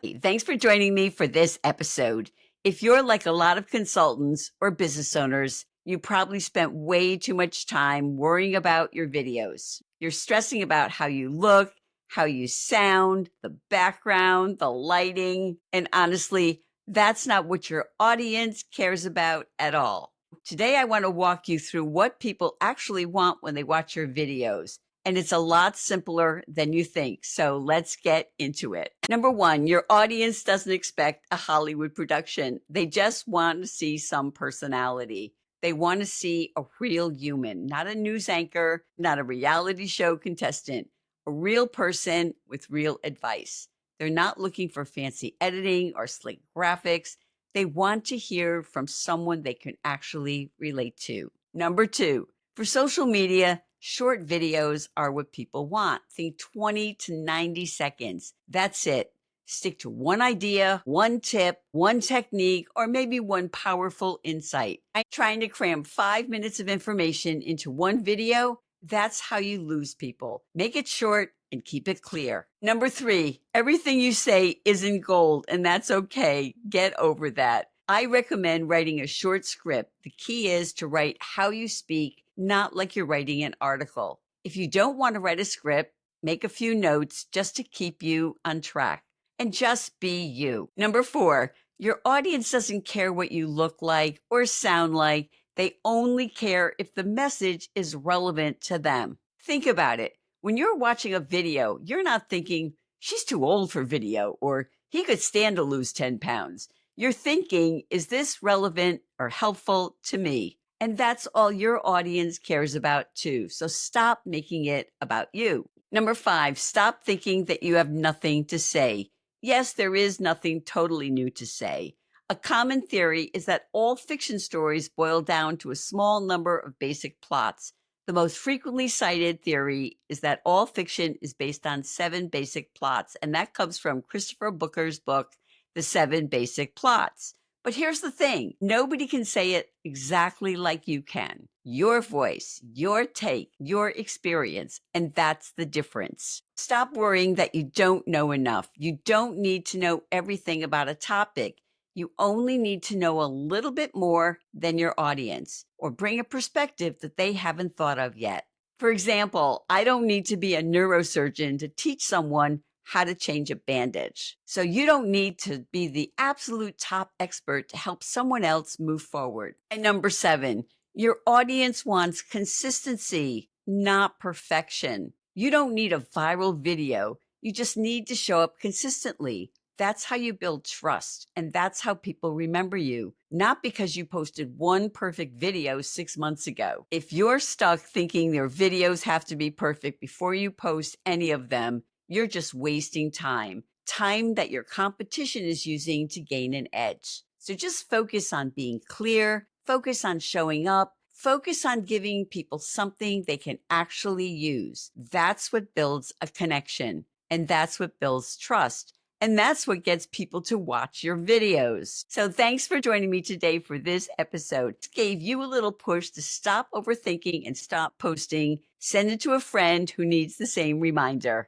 Thanks for joining me for this episode. If you're like a lot of consultants or business owners, you probably spent way too much time worrying about your videos. You're stressing about how you look, how you sound, the background, the lighting, and honestly, that's not what your audience cares about at all. Today, I want to walk you through what people actually want when they watch your videos. And it's a lot simpler than you think. So let's get into it. Number one, your audience doesn't expect a Hollywood production. They just want to see some personality. They want to see a real human, not a news anchor, not a reality show contestant, a real person with real advice. They're not looking for fancy editing or slick graphics. They want to hear from someone they can actually relate to. Number two, for social media, short videos are what people want. Think 20 to 90 seconds. That's it. Stick to one idea, one tip, one technique, or maybe one powerful insight. Trying to cram 5 minutes of information into one video, that's how you lose people. Make it short and keep it clear. Number three, everything you say isn't gold, and that's okay. Get over that. I recommend writing a short script. The key is to write how you speak, not like you're writing an article. If you don't want to write a script, make a few notes just to keep you on track. And just be you. Number four, your audience doesn't care what you look like or sound like. They only care if the message is relevant to them. Think about it. When you're watching a video, you're not thinking, she's too old for video, or he could stand to lose 10 pounds. You're thinking, is this relevant or helpful to me? And that's all your audience cares about too. So stop making it about you. Number five, stop thinking that you have nothing to say. Yes, there is nothing totally new to say. A common theory is that all fiction stories boil down to a small number of basic plots. The most frequently cited theory is that all fiction is based on 7 basic plots, and that comes from Christopher Booker's book, The 7 Basic Plots. But here's the thing, nobody can say it exactly like you can. Your voice, your take, your experience, and that's the difference. Stop worrying that you don't know enough. You don't need to know everything about a topic. You only need to know a little bit more than your audience, or bring a perspective that they haven't thought of yet. For example, I don't need to be a neurosurgeon to teach someone how to change a bandage. So you don't need to be the absolute top expert to help someone else move forward. And number 7, your audience wants consistency, not perfection. You don't need a viral video. You just need to show up consistently. That's how you build trust, and that's how people remember you, not because you posted one perfect video 6 months ago. If you're stuck thinking your videos have to be perfect before you post any of them, you're just wasting time that your competition is using to gain an edge. So just focus on being clear, focus on showing up, focus on giving people something they can actually use. That's what builds a connection, and that's what builds trust. And that's what gets people to watch your videos. So thanks for joining me today for this episode. It gave you a little push to stop overthinking and stop posting. Send it to a friend who needs the same reminder.